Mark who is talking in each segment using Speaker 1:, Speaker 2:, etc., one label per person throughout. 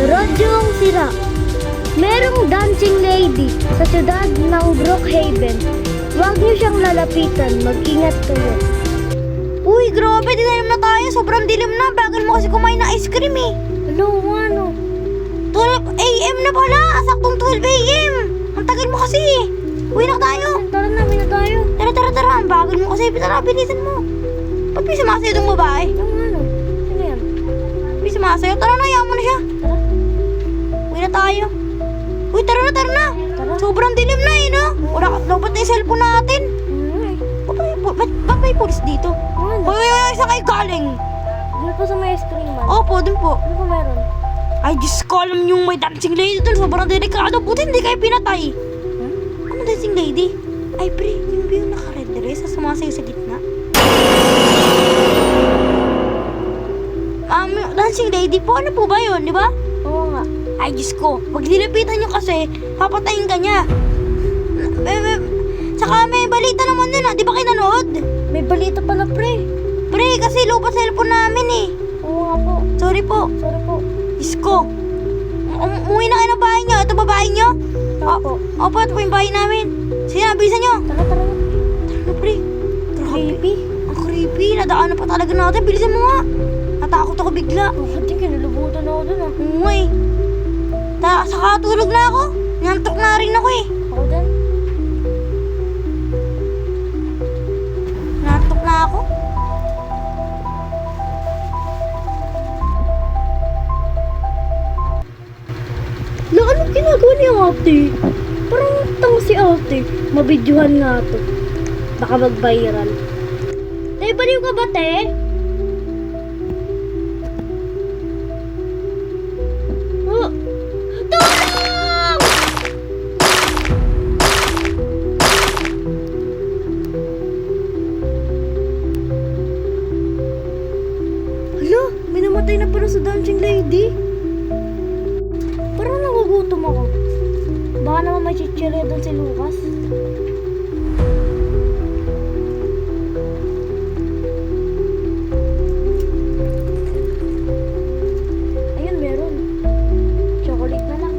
Speaker 1: Radyong sira. Merong dancing lady sa siyudad ng Brookhaven. Huwag niyo siyang lalapitan. Mag-ingat kayo.
Speaker 2: Uy, grabe, dinalim na tayo. Sobrang dilim na. Bagal mo kasi kumain ng ice cream eh.
Speaker 1: Hello, ano?
Speaker 2: 12 a.m. na pala. Saktong 12 a.m. Ang tagal mo kasi eh. Uwi na tayo.
Speaker 1: Tara na, uwi na tayo.
Speaker 2: Tara. Ang bagal mo kasi. Tara, bilisan mo. Ba't may sumasayo itong babae?
Speaker 1: Yung ano? Sino yan?
Speaker 2: May sumasayo. Tara na, yaman na siya.
Speaker 1: Tara.
Speaker 2: Uwi na tayo. Uy, tara na.
Speaker 1: Tara.
Speaker 2: Sobrang dilim na eh, no? Wala, dapat na yung cellphone natin. Ba't may pulis dito?
Speaker 1: Ano?
Speaker 2: Uy, saan kayo galing?
Speaker 1: Doon po sa may ice cream man.
Speaker 2: Opo, dun po.
Speaker 1: Ano po meron?
Speaker 2: Ay, Diyos ko, alam yung may dancing lady dun. Sobrang delikado. Buti hindi kayo pinatay. Ano dancing lady? Ay, pre, yung ba yung naka-red dress na sumasayo sa gitna? Dancing lady po, ano po ba yun, di ba?
Speaker 1: Oo nga.
Speaker 2: Ay, Diyos ko, pag nilapitan nyo kasi, papatayin ka niya. Tsaka may balita naman din, di ba kayo nanood?
Speaker 1: May balita pala, pre.
Speaker 2: Pre, kasi lupa cellphone namin eh.
Speaker 1: Oo nga po.
Speaker 2: Sorry po.
Speaker 1: Sorry po.
Speaker 2: Diyos ko. Umuwi na kayo ng bahay nyo. Ito ba bahay nyo?
Speaker 1: Opo.
Speaker 2: Opo, ito po yung bahay namin. Sige na, bilisan nyo.
Speaker 1: Tara.
Speaker 2: Tara na, pre. Grabe.
Speaker 1: Creepy.
Speaker 2: Ang creepy. Nadaanan pa talaga natin. Bilisan mo nga. Natakot ako bigla.
Speaker 1: Oh, hindi kinulubutan ako dun ah.
Speaker 2: Oo eh. Saka tulog na ako. Nantok na rin ako eh.
Speaker 1: Ako din.
Speaker 2: Nantok na ako.
Speaker 1: Anong ginagawa ni ate? Parang tang si ate. Mabidyohan nga to. Baka mag-viral. Tay, baliw ka ba, te? Oh! Tulong! Hala, may namatay na pala sa dancing lady. Parang nagugutom ako. Baka naman may chichirya doon si Lucas. Ayun, meron. Chocolate na lang.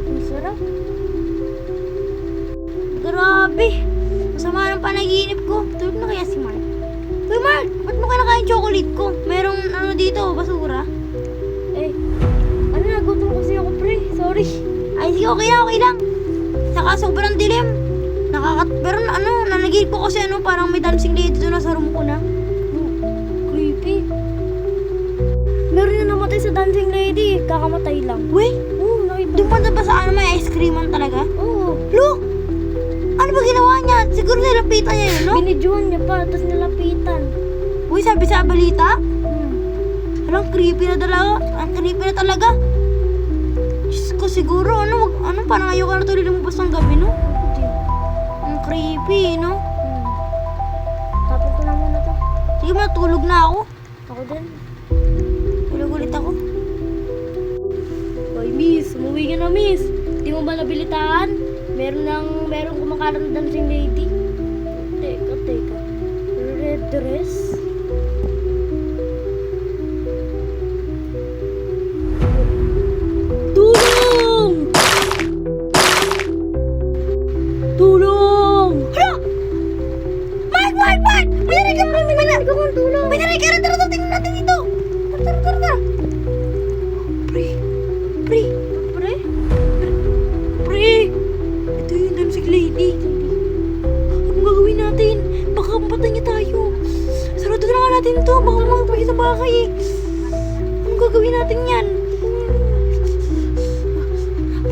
Speaker 1: Ang sarap.
Speaker 2: Grabe. Masama ng panaginip ko. Tulog na kaya si Mark? Uy, Mark! Ba't mo kinakain chocolate ko? Merong ano dito, basura?
Speaker 1: Eh, ano, nagutom kasi ako, pre. Sorry.
Speaker 2: Ay, sige, okay lang. Saka sobrang dilim. Pero nanagin ko kasi parang may dancing lady doon sa room ko na.
Speaker 1: Creepy. Meron na namatay sa dancing lady. Kakamatay lang.
Speaker 2: Uy,
Speaker 1: Oo, nakita.
Speaker 2: doon pa na ba sa may ice creaman talaga?
Speaker 1: Oo.
Speaker 2: Look! Ano ba ginawa niya? Siguro nilapitan niya yun, no?
Speaker 1: Binidyohan niya pa, tapos nilapitan.
Speaker 2: Uy, sabi sa balita?
Speaker 1: Hmm.
Speaker 2: Anong creepy na talaga? Ang creepy na talaga. Diyos ko, siguro, parang ayoko na tuloy lumabas ng gabi, no?
Speaker 1: Hindi.
Speaker 2: Ang creepy, no?
Speaker 1: Tapos ko na muna to.
Speaker 2: Sige, matulog na ako.
Speaker 1: Ako din.
Speaker 2: Tulog ulit ako.
Speaker 1: Hoy, miss. Umuwi ka na, miss. Di mo ba nabilitaan? Merong kumakalat na dancing lady. Teka. Red dress? Tulong! Tulong!
Speaker 2: Hala! Mark! May narinig ka! May narinig
Speaker 1: Ikaw ang tulong!
Speaker 2: May narinig ka! Tara, tingnan natin dito! Tara! Pre! Ito yung dancing lady. Anong gagawin natin? Baka mapatay niya tayo. Sarado na nga natin ito. Baka makapagay sa bakay eh. Anong gagawin natin yan?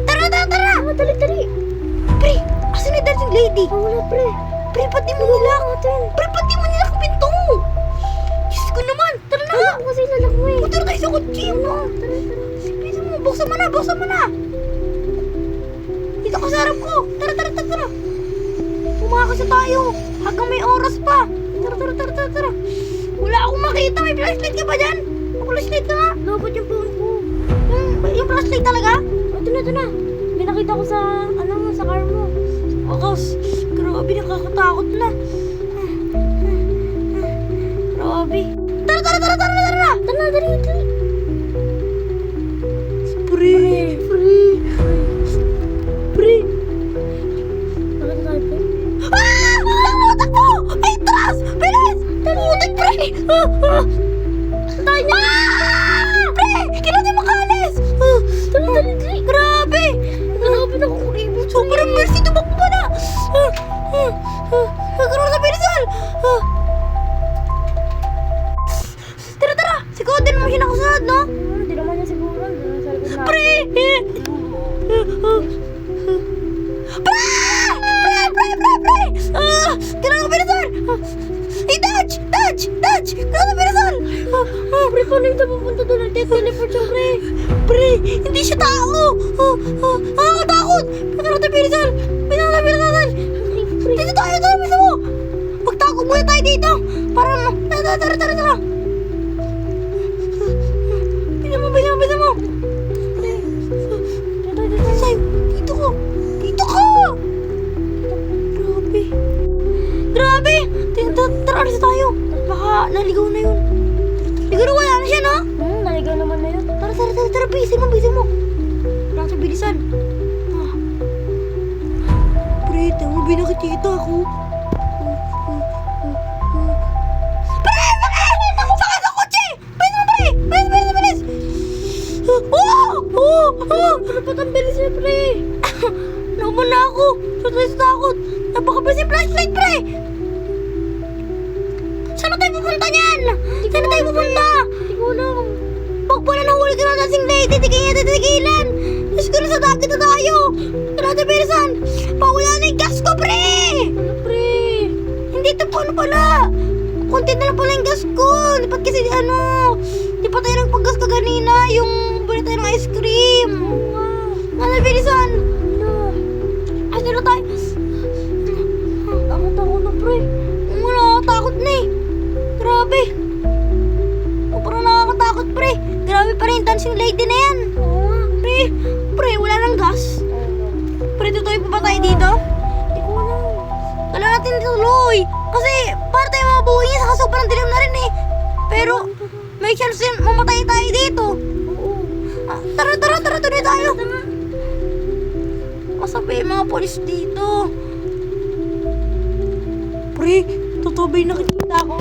Speaker 2: Tara!
Speaker 1: Dali!
Speaker 2: Pre! Asan yung dancing lady?
Speaker 1: Wala, pre.
Speaker 2: Pre, pati mo nila!
Speaker 1: Natin.
Speaker 2: Pre, pati mo nila kapinto! Diyos ko naman! Tara na nga!
Speaker 1: Ako kasi lalak mo eh.
Speaker 2: Tara tayo sa kotse!
Speaker 1: Tara.
Speaker 2: Bilisan mo! Buksan mo na! Dito ka sa harap ko! Tara! Pumakas na tayo! Hanggang may oras pa! Tara! Wala akong makita! nakita? May flashlight ka ba dyan? Flashlight ka nga.
Speaker 1: Lobot yung phone ko.
Speaker 2: Yung flashlight talaga?
Speaker 1: Ito na. May nakita ko sa, sa car mo.
Speaker 2: Akas, grabe, nakakatakot na. Grabe. Tara!
Speaker 1: Tara, dali.
Speaker 2: Pre.
Speaker 1: Nakita tayo, pre.
Speaker 2: Takbo! Ay, tras! Bilis! Putik, pre!
Speaker 1: Tayo niya!
Speaker 2: Pre! Kailan tayo makalis?
Speaker 1: Dali.
Speaker 2: Grabe!
Speaker 1: Grabe na kukuribot.
Speaker 2: Sobrang mercy, tumakbo na! Nagkaroon sa bilisal! Tara! Si Coden mo siya nakasunod, no?
Speaker 1: Hindi naman niya siguro. Sa likod na.
Speaker 2: Pre! Pre! Kailangan ko bilisal! Hey, Dodge! Kailangan ko bilisal!
Speaker 1: Pre, paano yung pupunta doon? Nag-teleport siya, pre.
Speaker 2: Pre! Hindi siya tao! Nakakatakot! Kailangan ko bilisal! Bilisal! Dito tayo! Bisa mo! Magtago muna tayo dito! Para tara! Bisa mo! Say, dito ka! Grabe! Tara, alis tayo! Baka naligaw na yun. Siguro wala na siya, no?
Speaker 1: Naligaw naman na yun.
Speaker 2: Tara, bisin mo! Wala sa bilisan. Pre, tama, binakikita ako. Pre! Sakay sa kotse! Bilis!
Speaker 1: Dapat ang bilis niya, pre.
Speaker 2: Naman na ako! Sa takot! Napakabilis yung flashlight, pre! Saan tayo pupunta niyan?
Speaker 1: Hindi ko alam.
Speaker 2: Pag pala nahuli ka na dancing lady, tigilan! Diyos ko, nasa dagat na tayo! Tara, bilisan! Pawala na yung gas ko, pre!
Speaker 1: Ano, pre?
Speaker 2: Hindi ito po, ano pala? Konti na lang pala yung gas ko! Lipat kasi, di pa tayo nagpaggas ka ganina, yung bili tayo ng ice cream! Nasa bilisan! Ay, sino tayo?
Speaker 1: Takot na, pre.
Speaker 2: Nakakatakot na eh! Grabe! Parang nakakatakot, pre! Grabe pa rin yung dancing lady na yan! Pre, wala nang gas! Pre, tutuloy pa ba tayo dito?
Speaker 1: Hindi ko alam.
Speaker 2: Wala natin tuloy! Kasi, para tayo mabuhay niya, saka sobrang dilim na rin eh! Pero, may chance din mamatay tayo dito!
Speaker 1: Oo.
Speaker 2: Tara, tuloy tayo! Masabi yung mga polis dito! Pre, totoo ba yung nakikita ko?